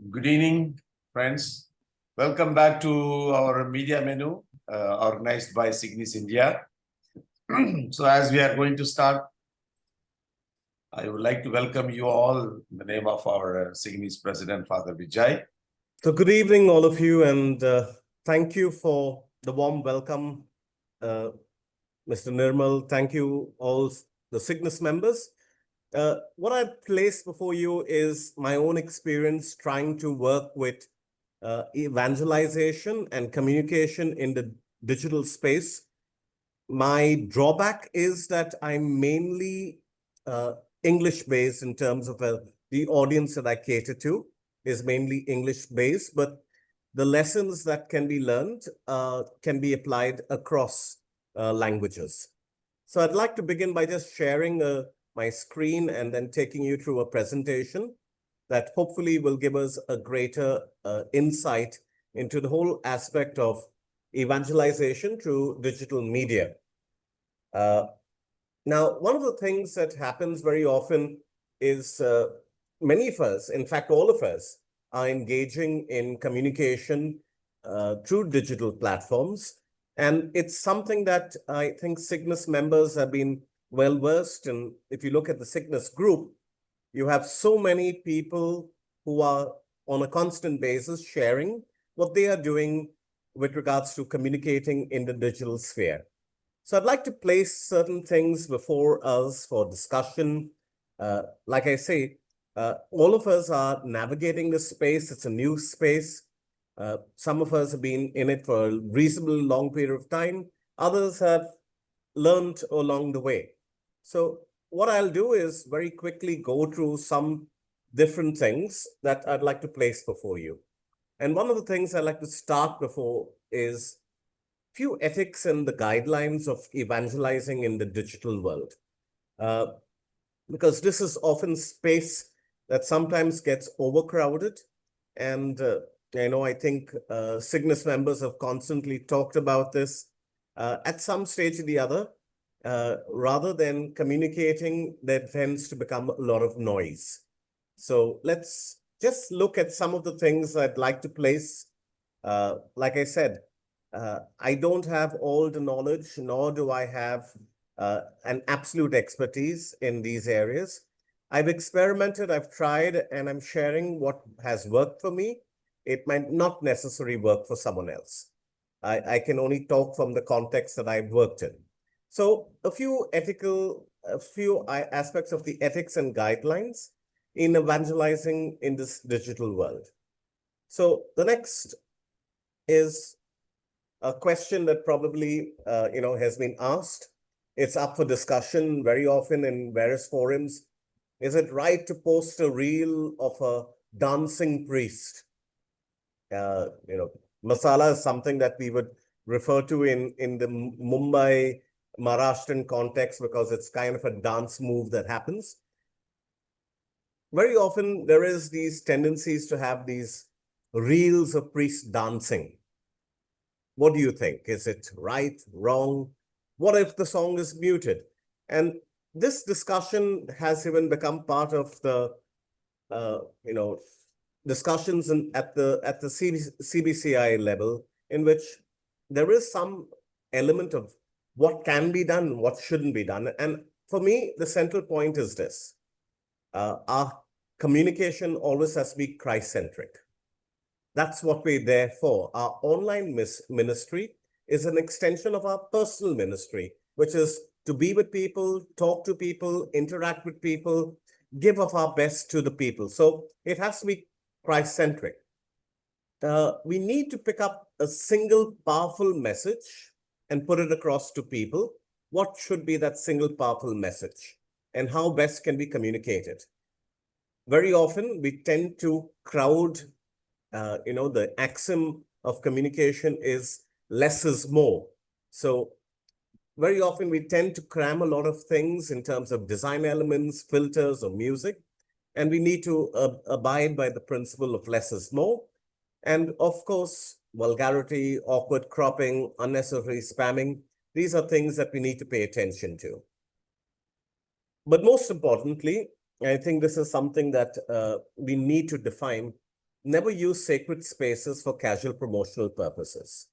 Good evening, friends. Welcome back to our media menu organized by Signis India. So as we are going to start, I would like to welcome you all in the name of our Signis President, Father Vijay. So good evening, all of you, and thank you for the warm welcome, Mr. Nirmal. Thank you all the Signis members. What I place before you is my own experience trying to work with evangelization and communication in the digital space. My drawback is that I'm mainly English-based in terms of the audience that I cater to is mainly English-based, but the lessons that can be learned can be applied across languages. So I'd like to begin by just sharing my screen and then taking you through a presentation that hopefully will give us a greater insight into the whole aspect of evangelization through digital media. Now, one of the things that happens very often is many of us, in fact, all of us, are engaging in communication through digital platforms. And it's something that I think Signis members have been well versed in. If you look at the Signis group, you have so many people who are on a constant basis sharing what they are doing with regards to communicating in the digital sphere. So I'd like to place certain things before us for discussion. Like I say, all of us are navigating this space. It's a new space. Some of us have been in it for a reasonably long period of time. Others have learned along the way. So what I'll do is very quickly go through some different things that I'd like to place before you. And one of the things I'd like to start before is few ethics and the guidelines of evangelizing in the digital world. Because this is often space that sometimes gets overcrowded. And I think Signis members have constantly talked about this at some stage or the other. Rather than communicating, there tends to become a lot of noise. So let's just look at some of the things I'd like to place. Like I said, I don't have all the knowledge, nor do I have an absolute expertise in these areas. I've experimented, I've tried, and I'm sharing what has worked for me. It might not necessarily work for someone else. I can only talk from the context that I've worked in. So a few aspects of the ethics and guidelines in evangelizing in this digital world. So the next is a question that probably has been asked. It's up for discussion very often in various forums. Is it right to post a reel of a dancing priest? Masala is something that we would refer to in the Mumbai, Maharashtrian context because it's kind of a dance move that happens. Very often there is these tendencies to have these reels of priests dancing. What do you think? Is it right, wrong? What if the song is muted? And this discussion has even become part of the, discussions at the CBCI level, in which there is some element of what can be done, what shouldn't be done. And for me, the central point is this. Our communication always has to be Christ-centric. That's what we're there for. Our online ministry is an extension of our personal ministry, which is to be with people, talk to people, interact with people, give of our best to the people. So it has to be Christ-centric. We need to pick up a single powerful message and put it across to people. What should be that single powerful message and how best can be communicated? Very often we tend to crowd, the axiom of communication is less is more. So very often we tend to cram a lot of things in terms of design elements, filters, or music. And we need to abide by the principle of less is more. And of course, vulgarity, awkward cropping, unnecessary spamming, these are things that we need to pay attention to. But most importantly, I think this is something that we need to define. never use sacred spaces for casual promotional purposes.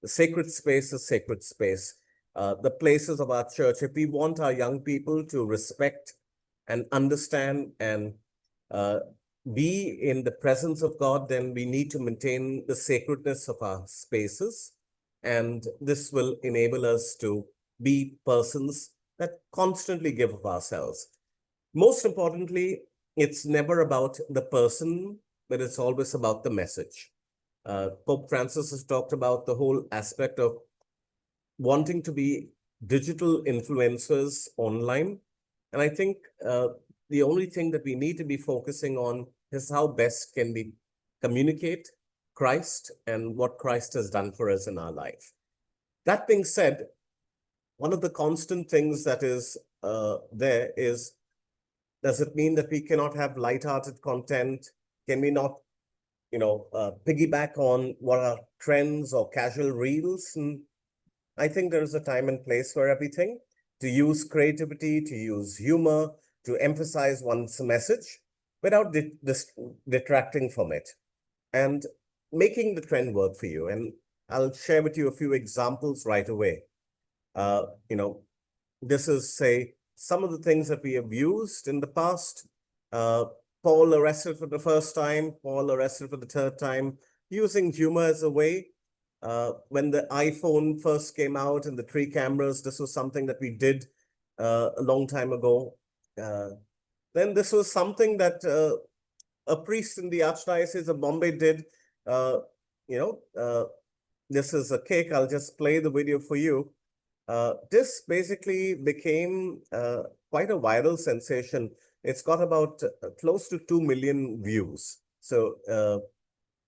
The sacred space is sacred space. The places of our church, if we want our young people to respect and understand and be in the presence of God, then we need to maintain the sacredness of our spaces. And this will enable us to be persons that constantly give of ourselves. Most importantly, it's never about the person, but it's always about the message. Pope Francis has talked about the whole aspect of wanting to be digital influencers online. And I think the only thing that we need to be focusing on is how best can we communicate Christ and what Christ has done for us in our life. That being said, one of the constant things that is there is, does it mean that we cannot have light-hearted content? Can we not, piggyback on what are trends or casual reels? And I think there is a time and place for everything, to use creativity, to use humor, to emphasize one's message without detracting from it and making the trend work for you. And I'll share with you a few examples right away. This is, say, some of the things that we have used in the past. Paul arrested for the first time, Paul arrested for the third time, using humor as a way. When the iPhone first came out and the 3 cameras, this was something that we did a long time ago. Then this was something that a priest in the Archdiocese of Mumbai did. This is a cake. I'll just play the video for you. This basically became quite a viral sensation. It's got about close to 2 million views. So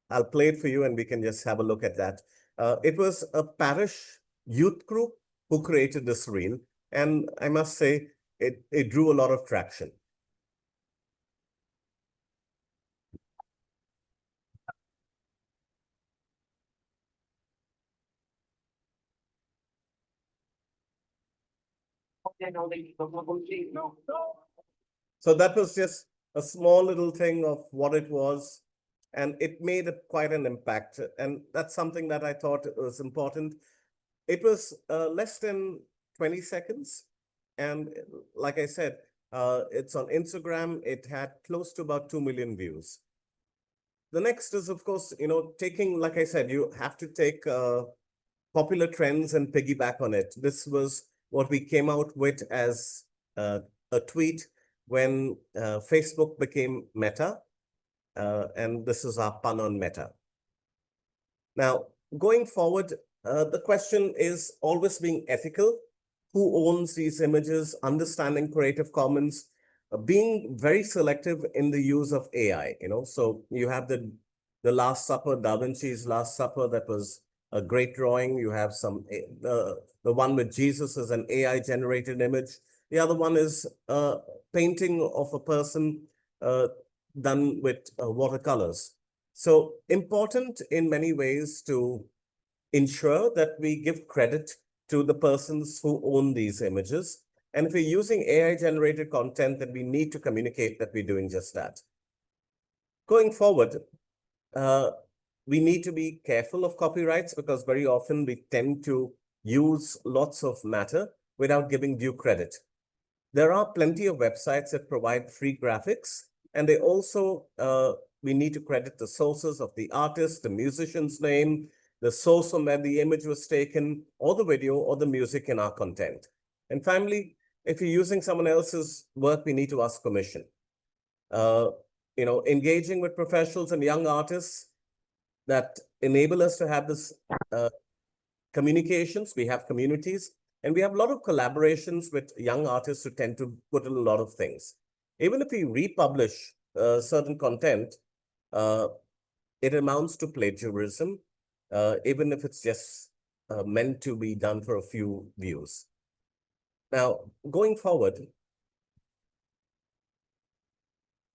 I'll play it for you and we can just have a look at that. It was a parish youth group who created this reel. And I must say, it drew a lot of traction. So that was just a small little thing of what it was, and it made quite an impact. And that's something that I thought was important. It was less than 20 seconds. And like I said, it's on Instagram. It had close to about 2 million views. The next is, of course, taking, like I said, you have to take popular trends and piggyback on it. This was what we came out with as a tweet when Facebook became Meta. And this is our pun on Meta. Now, going forward, the question is always being ethical. Who owns these images? Understanding Creative Commons, being very selective in the use of AI. So you have the Last Supper, Da Vinci's Last Supper, that was a great drawing. You have the one with Jesus as an AI generated image. The other one is a painting of a person done with watercolors. So important in many ways to ensure that we give credit to the persons who own these images. And if we're using AI generated content, then we need to communicate that we're doing just that. Going forward, we need to be careful of copyrights, because very often we tend to use lots of matter without giving due credit. There are plenty of websites that provide free graphics, and they also, we need to credit the sources of the artist, the musician's name, the source from where the image was taken, or the video or the music in our content. And finally, if you're using someone else's work, we need to ask permission. Engaging with professionals and young artists that enable us to have this communications. We have communities, and we have a lot of collaborations with young artists who tend to put in a lot of things. Even if we republish certain content, it amounts to plagiarism, even if it's just meant to be done for a few views. Now, going forward,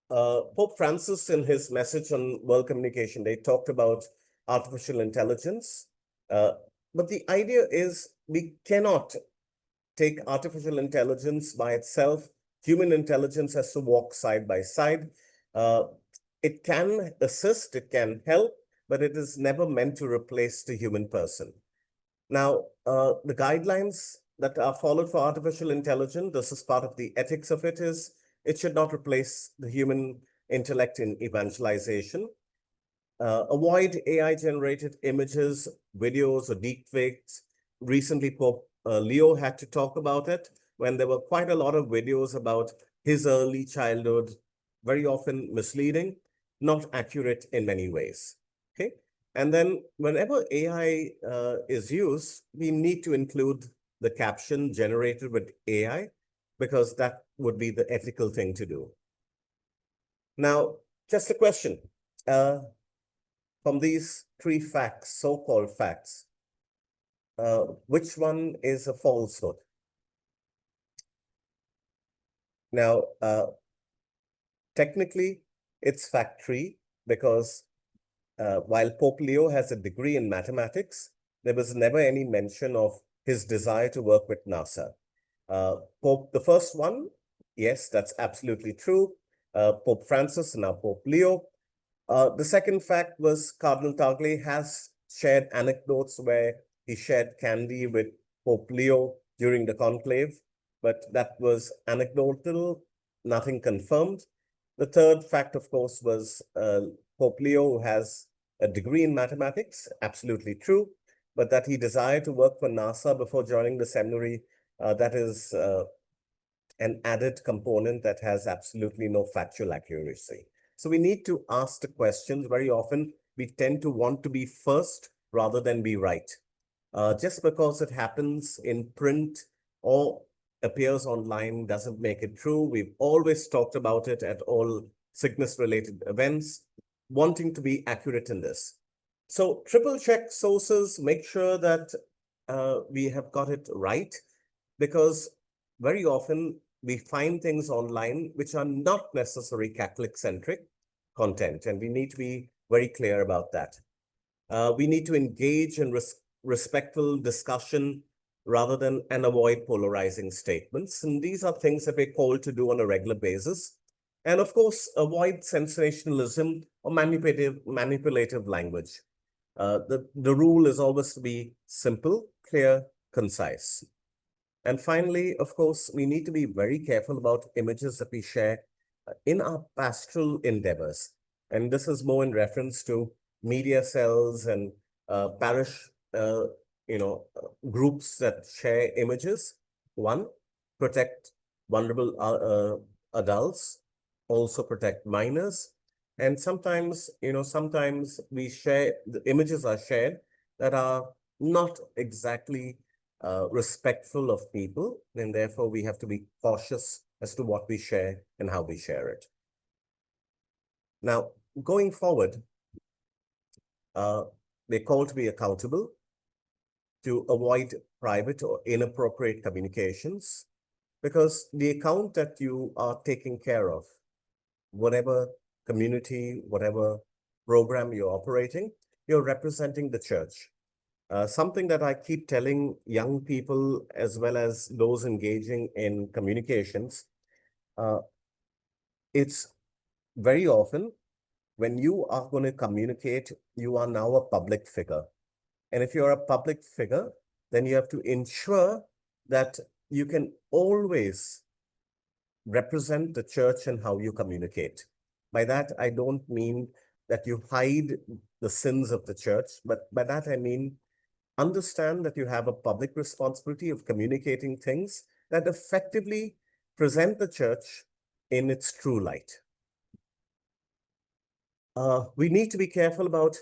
Pope Francis, in his message on World Communication Day, talked about artificial intelligence. But the idea is we cannot take artificial intelligence by itself. Human intelligence has to walk side by side. it can assist, it can help, but it is never meant to replace the human person. Now, the guidelines that are followed for artificial intelligence, this is part of the ethics of it, is it should not replace the human intellect in evangelization. Avoid AI-generated images, videos, or deepfakes. Recently, Pope Leo had to talk about it when there were quite a lot of videos about his early childhood, very often misleading, not accurate in many ways. Okay. And then whenever AI is used, we need to include the caption generated with AI, because that would be the ethical thing to do. Now, just a question. From these three facts, so-called facts, which one is a falsehood? Now, technically, it's fact 3, because while Pope Leo has a degree in mathematics, there was never any mention of his desire to work with NASA. The first one, yes, that's absolutely true. Pope Francis, now Pope Leo. The second fact was Cardinal Tagle has shared anecdotes where he shared candy with Pope Leo during the conclave, but that was anecdotal, nothing confirmed. The third fact, of course, was Pope Leo, who has a degree in mathematics, absolutely true, but that he desired to work for NASA before joining the seminary, that is an added component that has absolutely no factual accuracy. So we need to ask the questions. Very often, we tend to want to be first rather than be right. Just because it happens in print or appears online doesn't make it true. We've always talked about it at all Signis-related events, wanting to be accurate in this. So triple check sources, make sure that we have got it right, because very often we find things online which are not necessarily Catholic-centric content, and we need to be very clear about that. We need to engage in respectful discussion rather than and avoid polarizing statements. And these are things that we're called to do on a regular basis. And of course, avoid sensationalism or manipulative language. The rule is always to be simple, clear, concise. And finally, of course, we need to be very careful about images that we share in our pastoral endeavors. And this is more in reference to media cells and parish groups that share images. One, protect vulnerable adults, also protect minors. And sometimes, sometimes the images are shared that are not exactly respectful of people, and therefore we have to be cautious as to what we share and how we share it. Now, going forward, they're called to be accountable, to avoid private or inappropriate communications, because the account that you are taking care of, whatever community, whatever program you're operating, you're representing the church. Something that I keep telling young people as well as those engaging in communications, it's very often when you are going to communicate, you are now a public figure. And if you're a public figure, then you have to ensure that you can always represent the church and how you communicate. By that, I don't mean that you hide the sins of the church, but by that I mean understand that you have a public responsibility of communicating things that effectively present the church in its true light. We need to be careful about,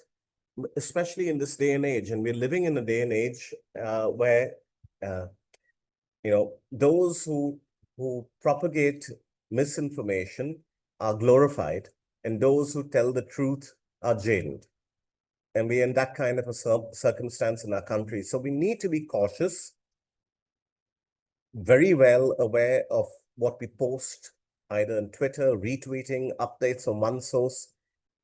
especially in this day and age, and we're living in a day and age where those who propagate misinformation are glorified, and those who tell the truth are jailed. And we're in that kind of a circumstance in our country. So we need to be cautious, very well aware of what we post, either on Twitter, retweeting updates from one source.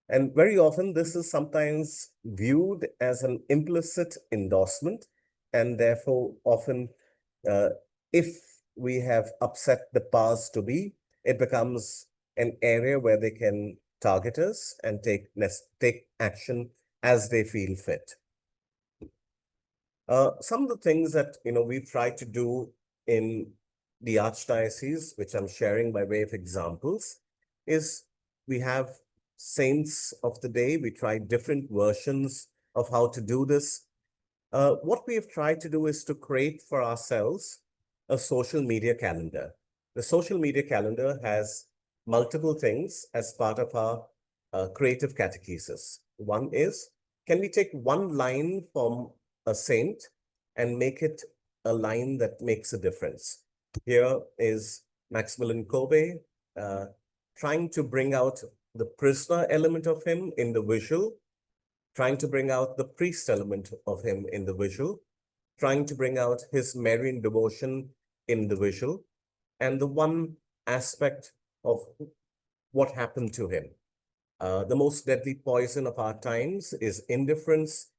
And very often this is sometimes viewed as an implicit endorsement. And therefore, often, if we have upset the powers to be, it becomes an area where they can target us and take action as they feel fit. Some of the things that we've tried to do in the Archdiocese, which I'm sharing by way of examples, is we have saints of the day. We tried different versions of how to do this. What we have tried to do is to create for ourselves a social media calendar. The social media calendar has multiple things as part of our creative catechesis. One is, can we take one line from a saint and make it a line that makes a difference? Here is Maximilian Kolbe trying to bring out the prisoner element of him in the visual, trying to bring out the priest element of him in the visual, trying to bring out his Marian devotion in the visual, and the one aspect of what happened to him. The most deadly poison of our times is indifference.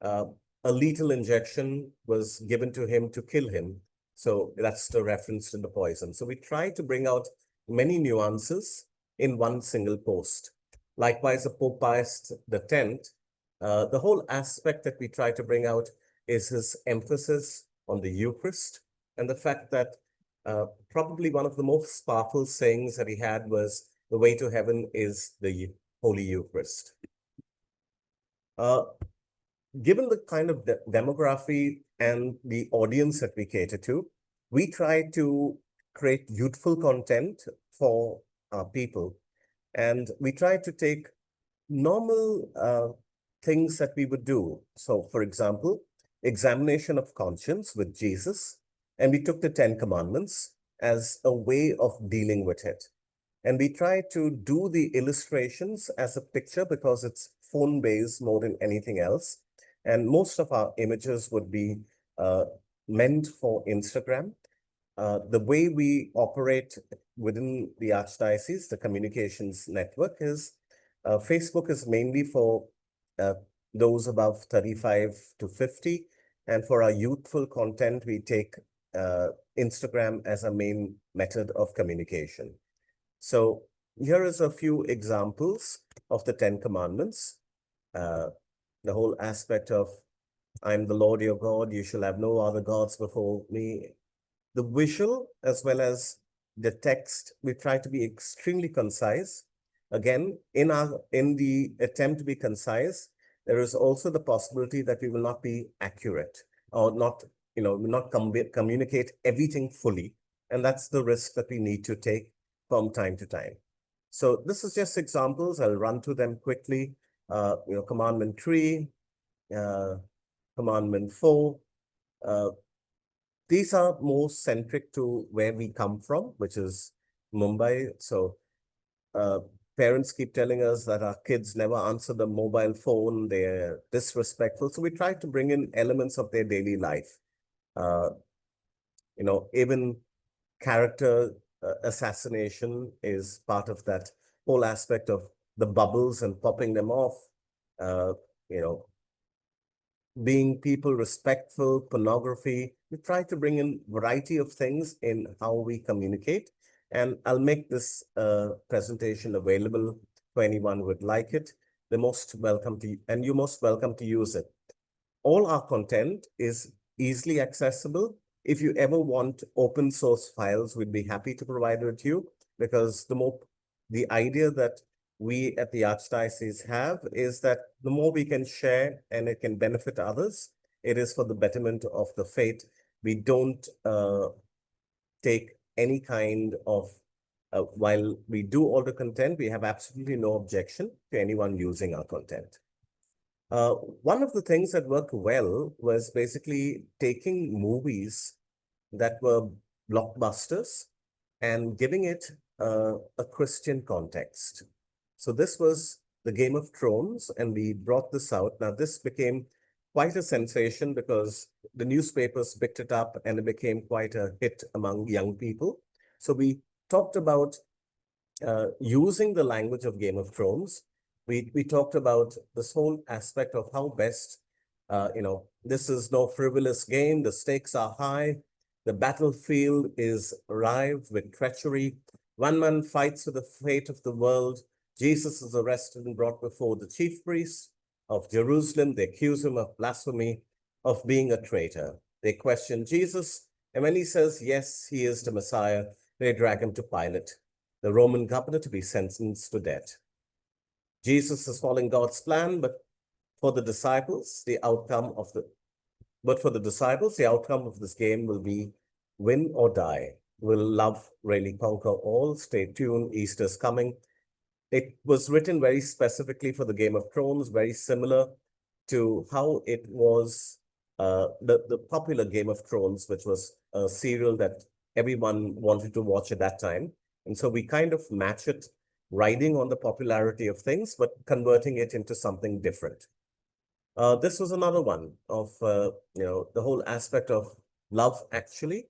A lethal injection was given to him to kill him. So that's the reference to the poison. So we try to bring out many nuances in one single post. Likewise, the Pope Pius X, the whole aspect that we try to bring out is his emphasis on the Eucharist, and the fact that probably one of the most powerful sayings that he had was, the way to heaven is the Holy Eucharist. Given the kind of demography and the audience that we cater to, we try to create youthful content for our people. And we try to take normal things that we would do. So, for example, examination of conscience with Jesus, and we took the 10 Commandments as a way of dealing with it. And we try to do the illustrations as a picture because it's phone-based more than anything else. And most of our images would be meant for Instagram. The way we operate within the Archdiocese, the communications network, is Facebook is mainly for those above 35 to 50. And for our youthful content, we take Instagram as a main method of communication. So here is a few examples of the 10 Commandments. The whole aspect of, I'm the Lord your God, you shall have no other gods before me. The visual as well as the text, we try to be extremely concise. Again, in the attempt to be concise, there is also the possibility that we will not be accurate or not, will not communicate everything fully. And that's the risk that we need to take from time to time. So this is just examples. I'll run through them quickly. Commandment 3, Commandment 4. These are more centric to where we come from, which is Mumbai. So parents keep telling us that our kids never answer the mobile phone, they're disrespectful. So we try to bring in elements of their daily life. Even character assassination is part of that whole aspect of the bubbles and popping them off, being people respectful, pornography. We try to bring in variety of things in how we communicate. And I'll make this presentation available for anyone who would like it. You're most welcome to use it. All our content is easily accessible. If you ever want open source files, we'd be happy to provide it to you, because the idea that we at the Archdiocese have is that the more we can share and it can benefit others, it is for the betterment of the faith. We don't take any kind of, while we do all the content, we have absolutely no objection to anyone using our content. One of the things that worked well was basically taking movies that were blockbusters and giving it a Christian context. So this was the Game of Thrones, and we brought this out. Now, this became quite a sensation because the newspapers picked it up and it became quite a hit among young people. So we talked about using the language of Game of Thrones. We talked about this whole aspect of how best, this is no frivolous game. The stakes are high. The battlefield is rife with treachery. One man fights for the fate of the world. Jesus is arrested and brought before the chief priests of Jerusalem. They accuse him of blasphemy, of being a traitor. They question Jesus, and when he says, yes, he is the Messiah, they drag him to Pilate, the Roman governor, to be sentenced to death. Jesus is following God's plan, but for the disciples, the outcome of this game will be win or die. Will love really conquer all? Stay tuned. Easter's coming. It was written very specifically for the Game of Thrones, very similar to how it was the popular Game of Thrones, which was a serial that everyone wanted to watch at that time. And so we kind of match it, riding on the popularity of things, but converting it into something different. This was another one of, the whole aspect of love, actually.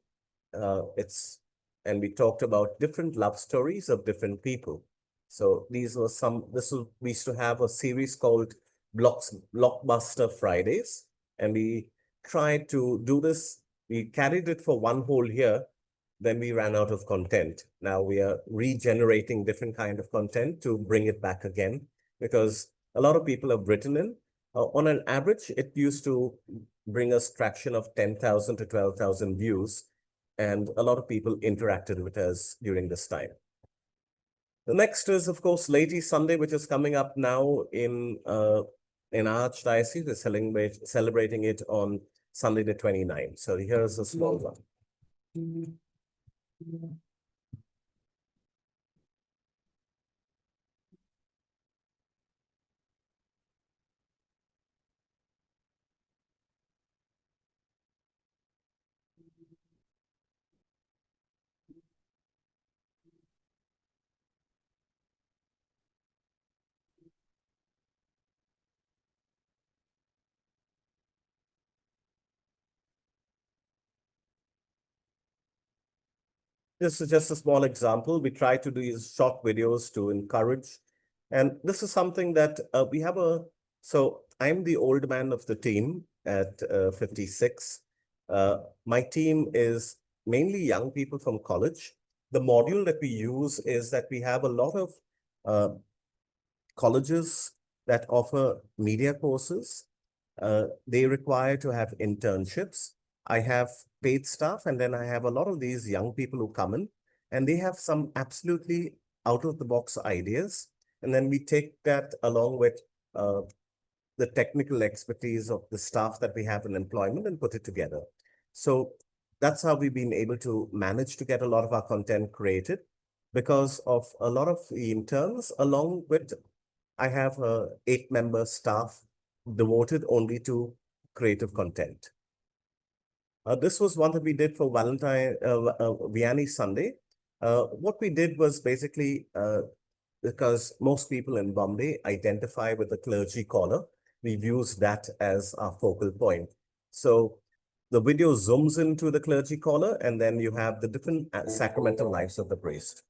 And we talked about different love stories of different people. So we used to have a series called Blockbuster Fridays, and we tried to do this. We carried it for one whole year, then we ran out of content. Now we are regenerating different kind of content to bring it back again, because a lot of people have written in. On an average, it used to bring us traction of 10,000 to 12,000 views, and a lot of people interacted with us during this time. The next is, of course, Ladies Sunday, which is coming up now in Archdiocese. We're celebrating it on Sunday the 29th. So here's a small one. This is just a small example. We try to do these short videos to encourage. And this is something that we have so I'm the old man of the team at 56. My team is mainly young people from college. The module that we use is that we have a lot of colleges that offer media courses. They require to have internships. I have paid staff, and then I have a lot of these young people who come in, and they have some absolutely out of the box ideas. And then we take that along with the technical expertise of the staff that we have in employment and put it together. So that's how we've been able to manage to get a lot of our content created, because of a lot of the interns, along with I have a 8-member staff devoted only to creative content. This was one that we did for Vianney Sunday. What we did was basically, because most people in Bombay identify with the clergy collar, we've used that as our focal point. So the video zooms into the clergy collar, and then you have the different sacramental lives of the priest.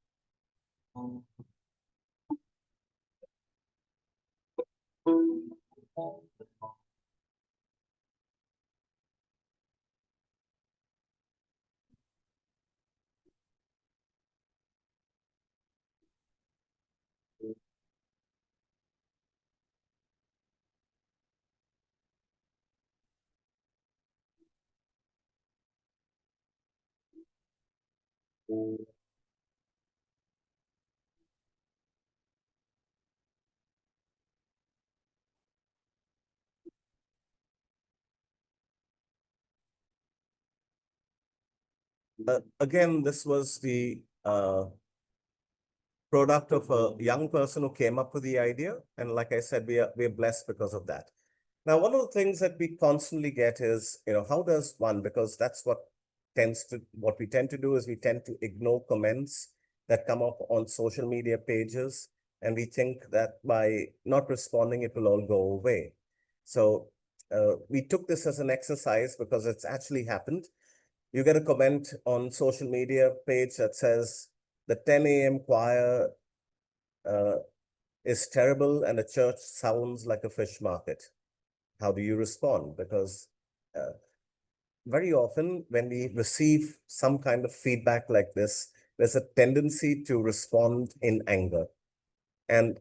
Again, this was the product of a young person who came up with the idea. And like I said, we're blessed because of that. Now, one of the things that we constantly get is, how does one, because that's what we tend to do is we tend to ignore comments that come up on social media pages. And we think that by not responding, it will all go away. So we took this as an exercise because it's actually happened. You get a comment on social media page that says the 10 a.m. choir is terrible and the church sounds like a fish market. How do you respond? Because very often when we receive some kind of feedback like this, there's a tendency to respond in anger. And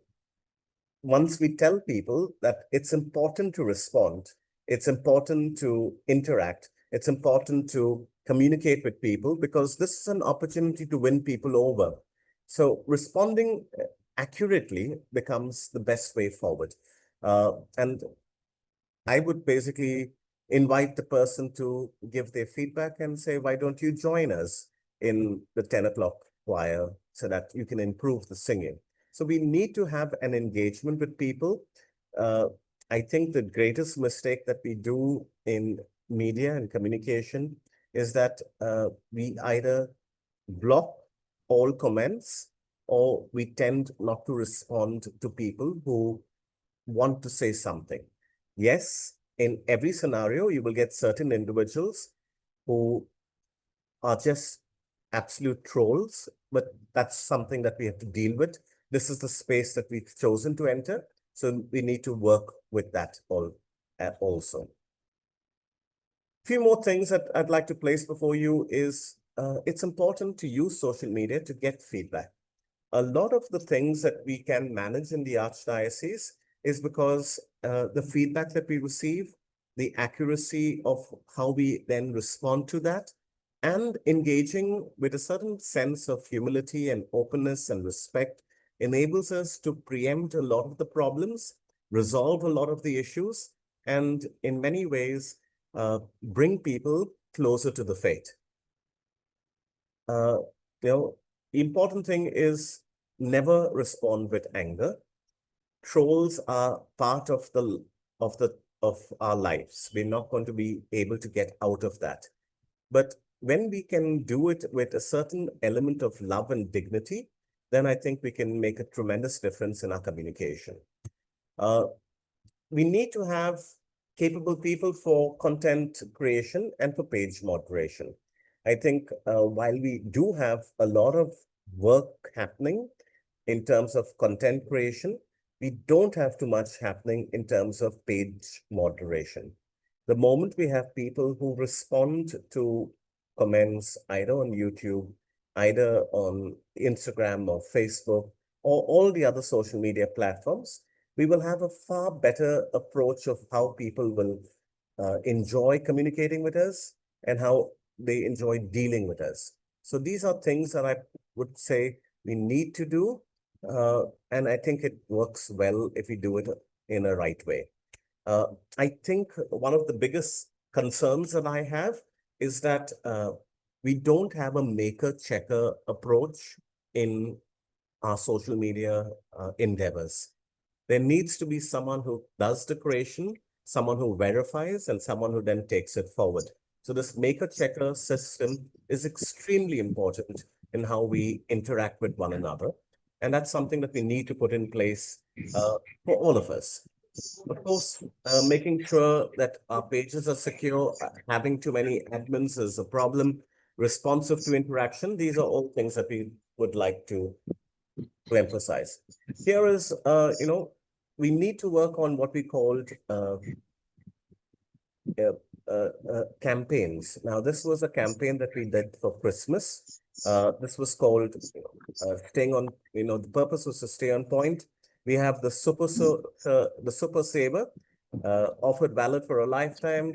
once we tell people that it's important to respond, it's important to interact, it's important to communicate with people, because this is an opportunity to win people over. So responding accurately becomes the best way forward. And I would basically invite the person to give their feedback and say, why don't you join us in the 10 o'clock choir so that you can improve the singing? So we need to have an engagement with people. I think the greatest mistake that we do in media and communication is that we either block all comments, or we tend not to respond to people who want to say something. Yes, in every scenario, you will get certain individuals who are just absolute trolls, but that's something that we have to deal with. This is the space that we've chosen to enter, so we need to work with that also. Few more things that I'd like to place before you is it's important to use social media to get feedback. A lot of the things that we can manage in the Archdiocese is because the feedback that we receive, the accuracy of how we then respond to that, and engaging with a certain sense of humility and openness and respect enables us to preempt a lot of the problems, resolve a lot of the issues, and in many ways, bring people closer to the faith. The important thing is never respond with anger. Trolls are part of our lives. We're not going to be able to get out of that. But when we can do it with a certain element of love and dignity, then I think we can make a tremendous difference in our communication. We need to have capable people for content creation and for page moderation. I think while we do have a lot of work happening in terms of content creation, we don't have too much happening in terms of page moderation. The moment we have people who respond to comments either on YouTube, either on Instagram or Facebook, or all the other social media platforms, we will have a far better approach of how people will enjoy communicating with us and how they enjoy dealing with us. So these are things that I would say we need to do. And I think it works well if we do it in a right way. I think one of the biggest concerns that I have is that we don't have a maker-checker approach in our social media endeavors. There needs to be someone who does the creation, someone who verifies, and someone who then takes it forward. So this maker-checker system is extremely important in how we interact with one another. And that's something that we need to put in place for all of us. Of course, making sure that our pages are secure, having too many admins is a problem, responsive to interaction. These are all things that we would like to emphasize. Here is, we need to work on what we called campaigns. Now, this was a campaign that we did for Christmas. This was called staying on, the purpose was to stay on point. We have the Super Saver, offered valid for a lifetime,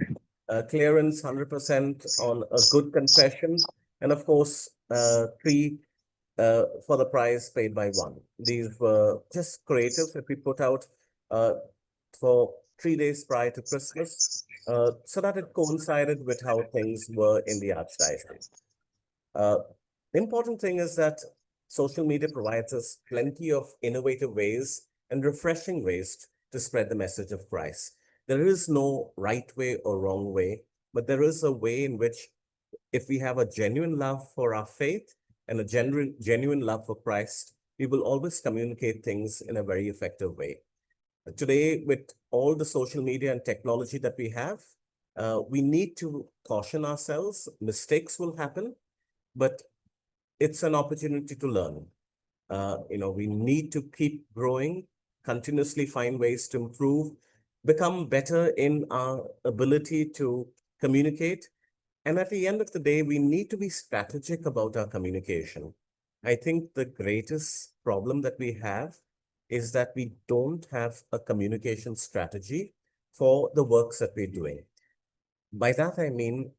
clearance 100% on a good confession, and of course, 3 for the price paid by 1. These were just creative that we put out for 3 days prior to Christmas, so that it coincided with how things were in the Archdiocese. The important thing is that social media provides us plenty of innovative ways and refreshing ways to spread the message of Christ. There is no right way or wrong way, but there is a way in which, if we have a genuine love for our faith and a genuine love for Christ, we will always communicate things in a very effective way. Today, with all the social media and technology that we have, we need to caution ourselves. Mistakes will happen, but it's an opportunity to learn. We need to keep growing, continuously find ways to improve, become better in our ability to communicate. And at the end of the day, we need to be strategic about our communication. I think the greatest problem that we have is that we don't have a communication strategy for the works that we're doing. By that, I mean,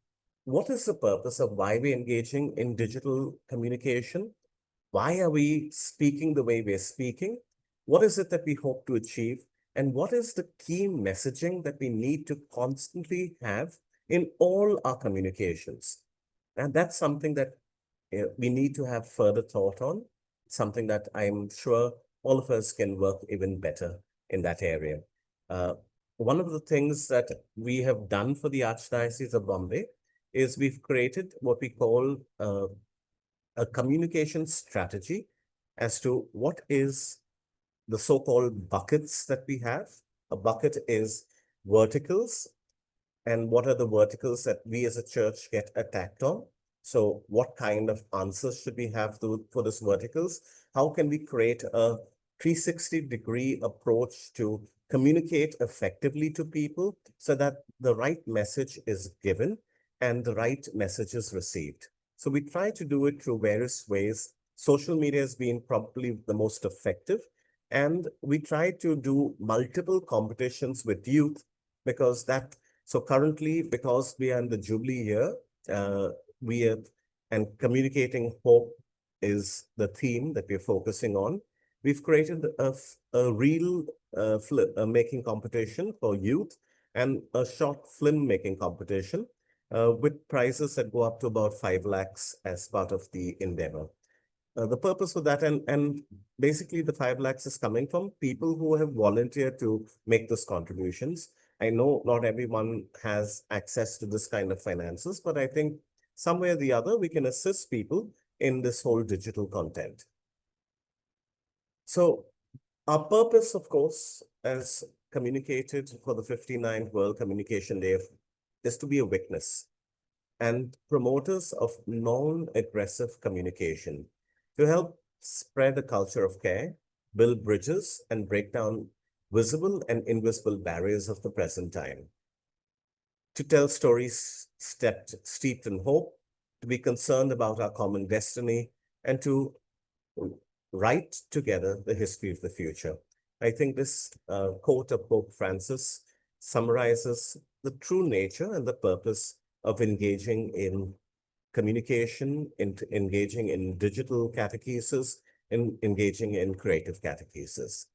what is the purpose of why we're engaging in digital communication? Why are we speaking the way we're speaking? What is it that we hope to achieve? And what is the key messaging that we need to constantly have in all our communications? And that's something that we need to have further thought on, something that I'm sure all of us can work even better in that area. One of the things that we have done for the Archdiocese of Bombay is we've created what we call a communication strategy as to what is the so-called buckets that we have. A bucket is verticals, and what are the verticals that we as a church get attacked on? So what kind of answers should we have for these verticals? How can we create a 360-degree approach to communicate effectively to people so that the right message is given and the right message is received? So we try to do it through various ways. Social media has been probably the most effective, and we try to do multiple competitions with youth because so currently, because we are in the Jubilee year, and communicating hope is the theme that we're focusing on. We've created a reel making competition for youth and a short film making competition with prizes that go up to about 5 lakhs as part of the endeavor. The purpose of that, and basically the 5 lakhs is coming from people who have volunteered to make those contributions. I know not everyone has access to this kind of finances, but I think some way or the other, we can assist people in this whole digital content. So our purpose, of course, as communicated for the 59th World Communication Day, is to be a witness and promoters of non-aggressive communication to help spread a culture of care, build bridges, and break down visible and invisible barriers of the present time. To tell stories steeped in hope, to be concerned about our common destiny, and to write together the history of the future. I think this quote of Pope Francis summarizes the true nature and the purpose of engaging in communication, engaging in digital catechesis, and engaging in creative catechesis.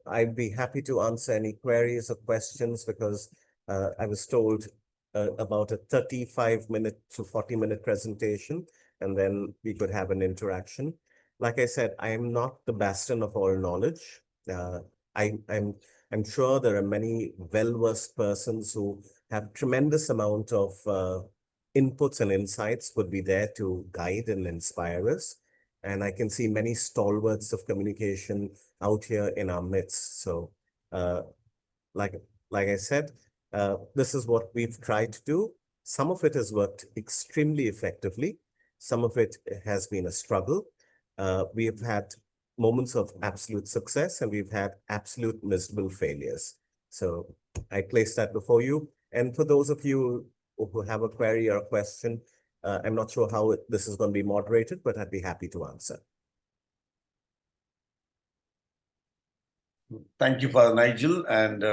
I'd be happy to answer any queries or questions because I was told about a 35-minute to 40-minute presentation, and then we could have an interaction. Like I said, I am not the bastion of all knowledge. I'm sure there are many well-versed persons who have tremendous amount of inputs and insights would be there to guide and inspire us. And I can see many stalwarts of communication out here in our midst. So like I said, this is what we've tried to do. Some of it has worked extremely effectively. Some of it has been a struggle. We have had moments of absolute success and we've had absolute miserable failures. So I place that before you. And for those of you who have a query or a question, I'm not sure how this is going to be moderated, but I'd be happy to answer. Thank you, Father Nigel. And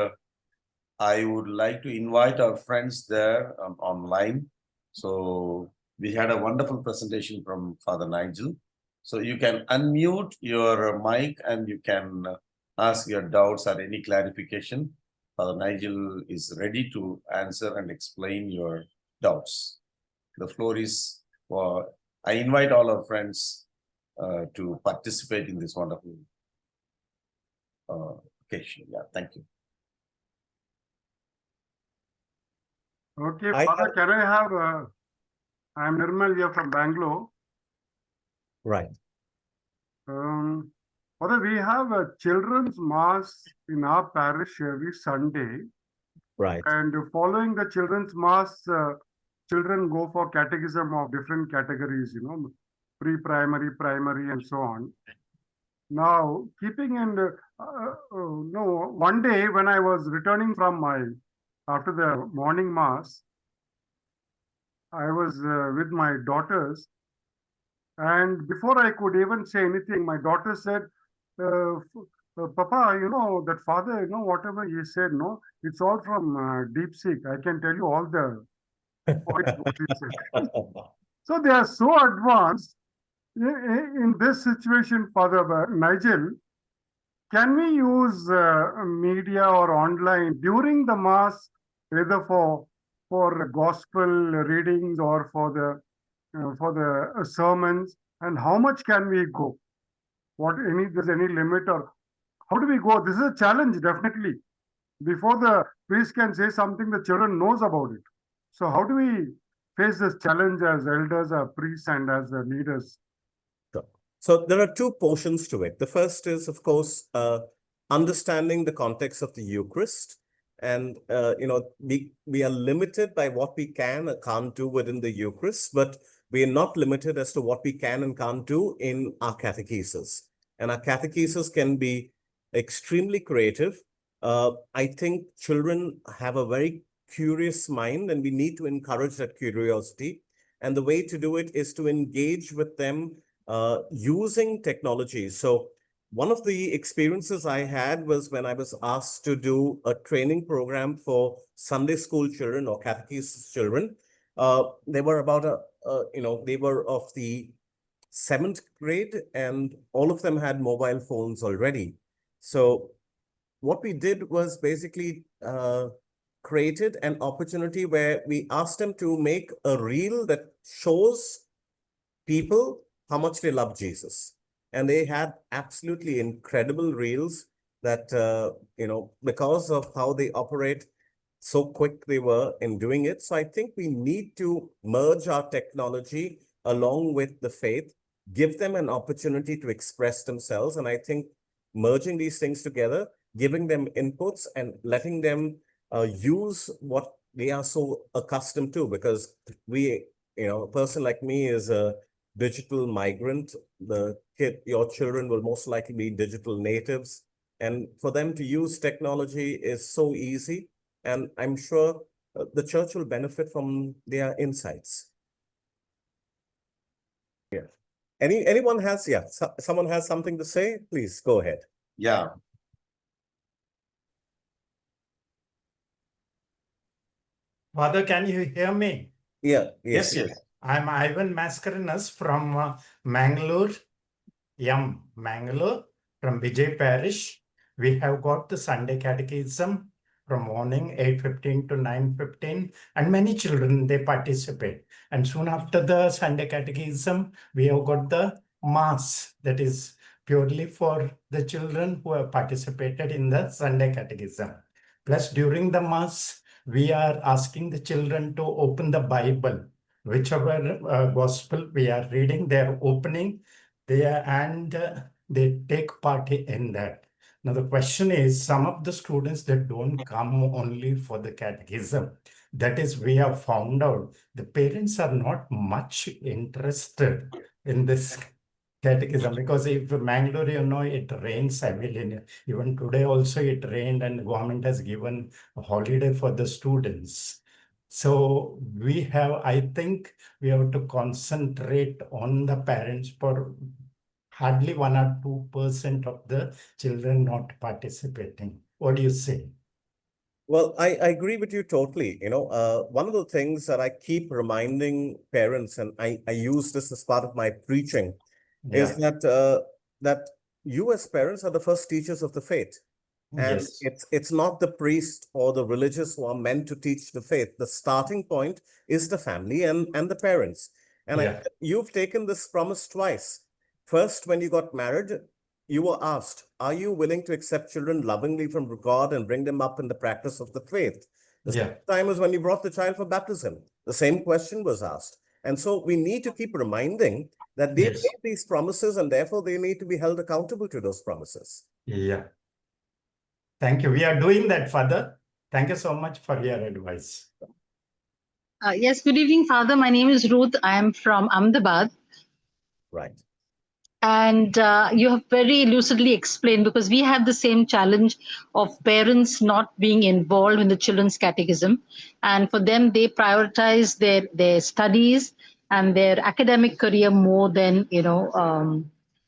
I would like to invite our friends there online. So we had a wonderful presentation from Father Nigel. So you can unmute your mic and you can ask your doubts or any clarification. Father Nigel is ready to answer and explain your doubts. The floor is for, I invite all our friends to participate in this wonderful occasion. Yeah, thank you. Okay, Father, can I have, I'm Nirmal here from Bangalore. Right. Father, we have a children's mass in our parish every Sunday. Right. And following the children's mass, children go for catechism of different categories, you know, pre-primary, primary, and so on. Now, keeping in, one day when I was returning from after the morning mass, I was with my daughters, and before I could even say anything, my daughter said, Papa, that father, whatever he said, no, it's all from DeepSeek. I can tell you all the points what he said. So they are so advanced in this situation, Father Nigel. Can we use media or online during the mass, either for gospel readings or for the sermons? And how much can we go? There's any limit, or how do we go? This is a challenge, definitely. Before the priest can say something, the children knows about it. So how do we face this challenge as elders, as priests, and as leaders? Sure. So there are two portions to it. The first is, of course, understanding the context of the Eucharist. And, we are limited by what we can or can't do within the Eucharist, but we are not limited as to what we can and can't do in our catechesis. And our catechesis can be extremely creative. I think children have a very curious mind, and we need to encourage that curiosity. And the way to do it is to engage with them using technology. So one of the experiences I had was when I was asked to do a training program for Sunday school children or catechesis children. They were they were of the 7th grade, and all of them had mobile phones already. So what we did was basically created an opportunity where we asked them to make a reel that shows people how much they love Jesus. And they had absolutely incredible reels that, because of how they operate, so quick they were in doing it. So I think we need to merge our technology along with the faith, give them an opportunity to express themselves. And I think merging these things together, giving them inputs and letting them use what they are so accustomed to, because a person like me is a digital migrant. Your children will most likely be digital natives. And for them to use technology is so easy. And I'm sure the church will benefit from their insights. Yeah. Anyone has, someone has something to say? Please go ahead. Yeah. Father, can you hear me? Yeah. Yes. I'm Ivan Mascarenhas from Mangalore, Mangalore, from Vijay Parish. We have got the Sunday Catechism from morning 8:15 to 9:15, and many children, they participate. And soon after the Sunday Catechism, we have got the Mass, that is purely for the children who have participated in the Sunday Catechism. Plus, during the Mass, we are asking the children to open the Bible. Whichever gospel we are reading, they are opening they take part in that. Now, the question is, some of the students that don't come only for the catechism, that is, we have found out the parents are not much interested in this catechism, because if Mangalore, it rains heavily. Even today also it rained, and the government has given a holiday for the students. So I think we have to concentrate on the parents for hardly 1 or 2% of the children not participating. What do you say? Well, I agree with you totally. One of the things that I keep reminding parents, and I use this as part of my preaching, is that you as parents are the first teachers of the faith. And Yes. it's not the priest or the religious who are meant to teach the faith. The starting point is the family and the parents. And you've taken this promise twice. First, when you got married, you were asked, are you willing to accept children lovingly from God and bring them up in the practice of the faith? The second time was when you brought the child for baptism. The same question was asked. And so we need to keep reminding that they made these promises, and therefore they need to be held accountable to those promises. Yeah. Thank you. We are doing that, Father. Thank you so much for your advice. Yes, good evening, Father. My name is Ruth. I am from Ahmedabad. Right. And you have very lucidly explained, because we have the same challenge of parents not being involved in the children's catechism. And for them, they prioritize their studies and their academic career more than,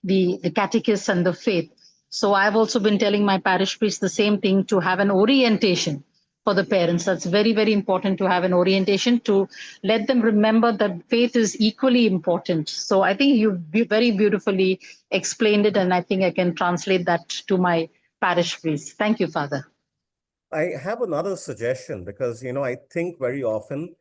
the catechist and the faith. So I've also been telling my parish priest the same thing, to have an orientation for the parents. That's very, very important, to have an orientation, to let them remember that faith is equally important. So I think you very beautifully explained it, and I think I can translate that to my parish priest. Thank you, Father. I have another suggestion because, I think very often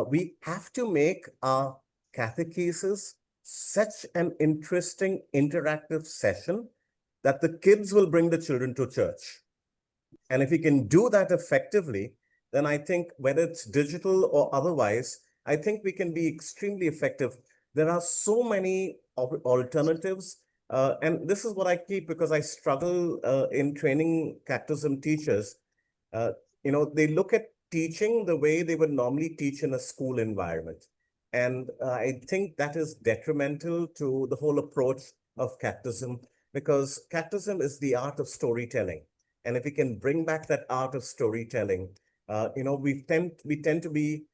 we have to make our catechesis such an interesting interactive session that the kids will bring the children to church. And if we can do that effectively, then I think whether it's digital or otherwise, I think we can be extremely effective. There are so many alternatives. And this is what I keep, because I struggle in training catechism teachers. They look at teaching the way they would normally teach in a school environment. And I think that is detrimental to the whole approach of catechism, because catechism is the art of storytelling. And if we can bring back that art of storytelling, we tend to be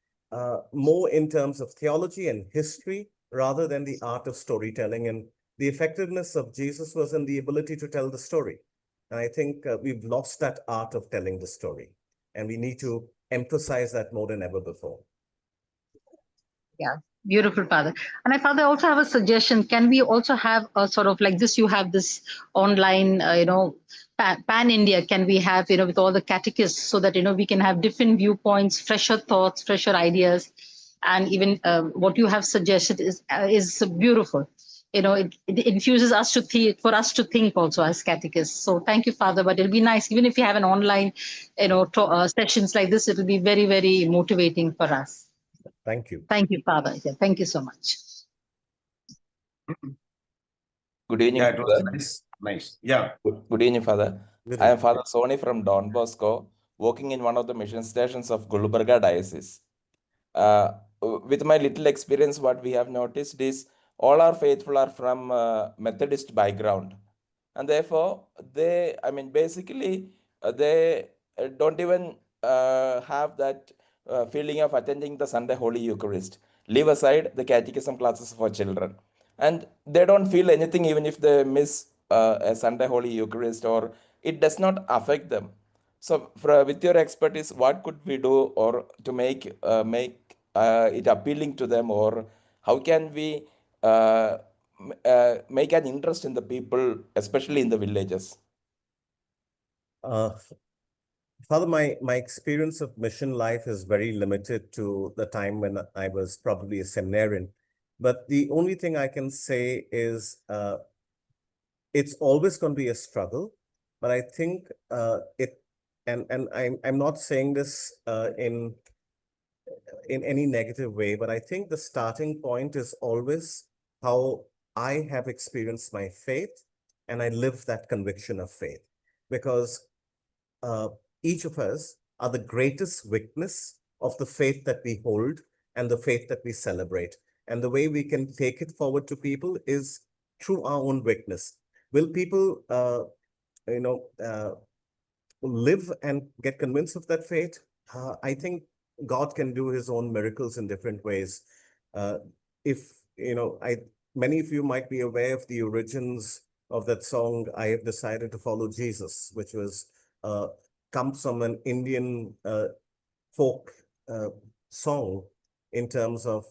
more in terms of theology and history rather than the art of storytelling. And the effectiveness of Jesus was in the ability to tell the story. And I think we've lost that art of telling the story. And we need to emphasize that more than ever before. Yeah, beautiful, Father. And I, Father, also have a suggestion. Can we also have a sort of like this? You have this online, pan India. Can we have, with all the catechists, so that, we can have different viewpoints, fresher thoughts, fresher ideas, and even what you have suggested is beautiful. It infuses us to think, for us to think also as catechists. So thank you, Father. But it'll be nice, even if you have an online, sessions like this, it'll be very, very motivating for us. Thank you. Thank you, Father. Yeah, thank you so much. Good evening, Yeah, it was Father. nice. Yeah. Good evening, Father. Good I am evening. Father Sony from Don Bosco, working in one of the mission stations of Gulbarga Diocese. With my little experience, what we have noticed is all our faithful are from Methodist background. And therefore, they don't even have that feeling of attending the Sunday Holy Eucharist. Leave aside the catechism classes for children. And they don't feel anything even if they miss a Sunday Holy Eucharist, or it does not affect them. So, with your expertise, what could we do, or to make it appealing to them, or how can we make an interest in the people, especially in the villages? Father, my experience of mission life is very limited to the time when I was probably a seminarian. But the only thing I can say is it's always going to be a struggle. But I think I'm not saying this in any negative way, but I think the starting point is always how I have experienced my faith, and I live that conviction of faith, because each of us are the greatest witness of the faith that we hold and the faith that we celebrate. And the way we can take it forward to people is through our own witness. Will people, live and get convinced of that faith? I think God can do his own miracles in different ways. Many of you might be aware of the origins of that song, I Have Decided to Follow Jesus, which was comes from an Indian folk song in terms of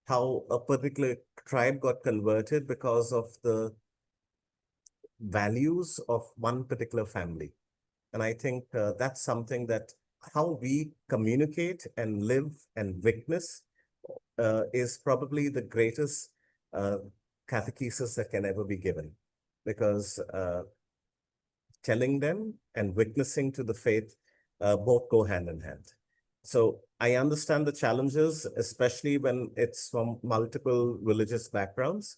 how a particular tribe got converted because of the values of one particular family. And I think that's something that how we communicate and live and witness is probably the greatest catechesis that can ever be given, because telling them and witnessing to the faith both go hand in hand. So I understand the challenges, especially when it's from multiple religious backgrounds.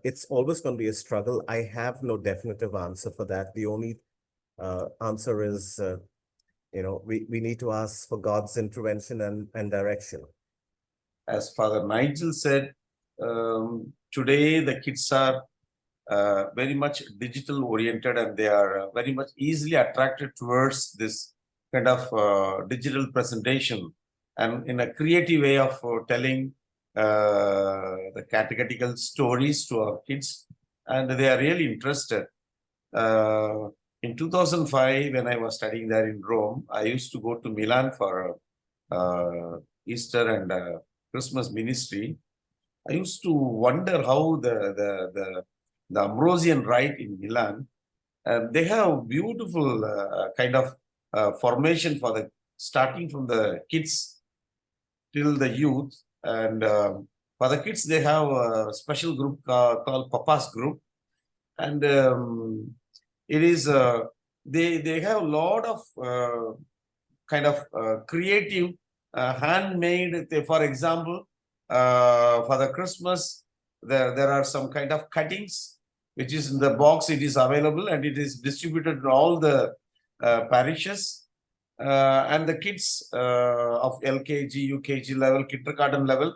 It's always going to be a struggle. I have no definitive answer for that. The only answer is, we need to ask for God's intervention and direction. As Father Nigel said, today the kids are very much digital oriented, and they are very much easily attracted towards this kind of digital presentation, and in a creative way of telling the catechetical stories to our kids, and they are really interested. in 2005, when I was studying there in Rome, I used to go to Milan for Easter and Christmas ministry. I used to wonder how the Ambrosian rite in Milan, they have beautiful kind of formation for the starting from the kids till the youth, and for the kids they have a special group called Papa's group, and it is they have a lot of kind of creative handmade. For example, for the Christmas, there are some kind of cuttings which is in the box. It is available and it is distributed to all the parishes, and the kids of LKG, UKG level, kindergarten level,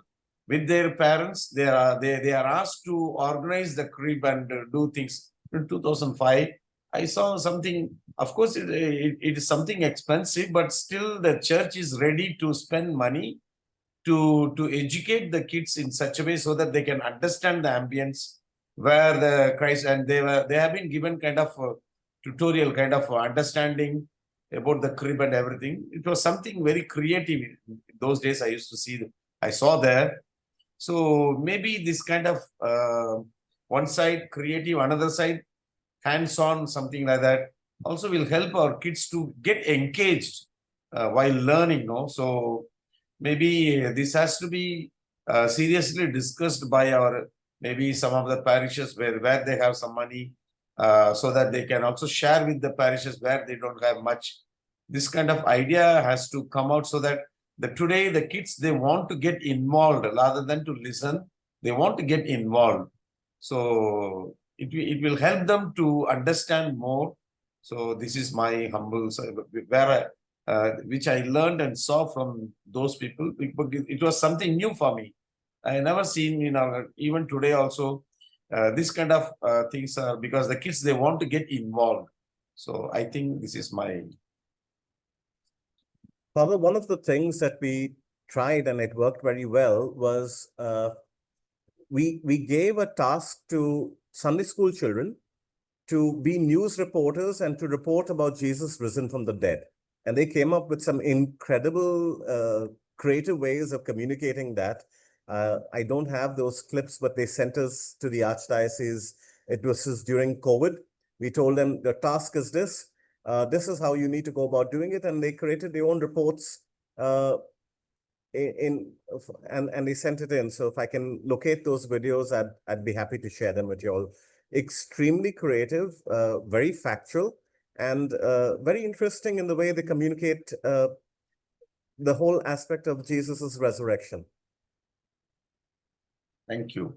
with their parents, they are asked to organize the crib and do things. In 2005, I saw something. Of course, it is something expensive, but still the church is ready to spend money to educate the kids in such a way so that they can understand the ambience where the Christ, and they have been given kind of a tutorial, kind of understanding about the crib and everything. It was something very creative. In those days, I saw there. So maybe this kind of one side creative, another side hands-on, something like that, also will help our kids to get engaged while learning. No, so maybe this has to be seriously discussed by maybe some of the parishes where they have some money, so that they can also share with the parishes where they don't have much. This kind of idea has to come out so that today the kids, they want to get involved rather than to listen. They want to get involved. So it will help them to understand more. So this is my humble, which I learned and saw from those people. It was something new for me. I never seen even today also this kind of things are, because the kids, they want to get involved. So I think this is my. Father, one of the things that we tried and it worked very well was we gave a task to Sunday school children to be news reporters and to report about Jesus risen from the dead. And they came up with some incredible creative ways of communicating that. I don't have those clips, but they sent us to the Archdiocese. It was during COVID. We told them the task is this. This is how you need to go about doing it. And they created their own reports and they sent it in. So if I can locate those videos, I'd be happy to share them with you all. Extremely creative, very factual, and very interesting in the way they communicate the whole aspect of Jesus's resurrection. Thank you.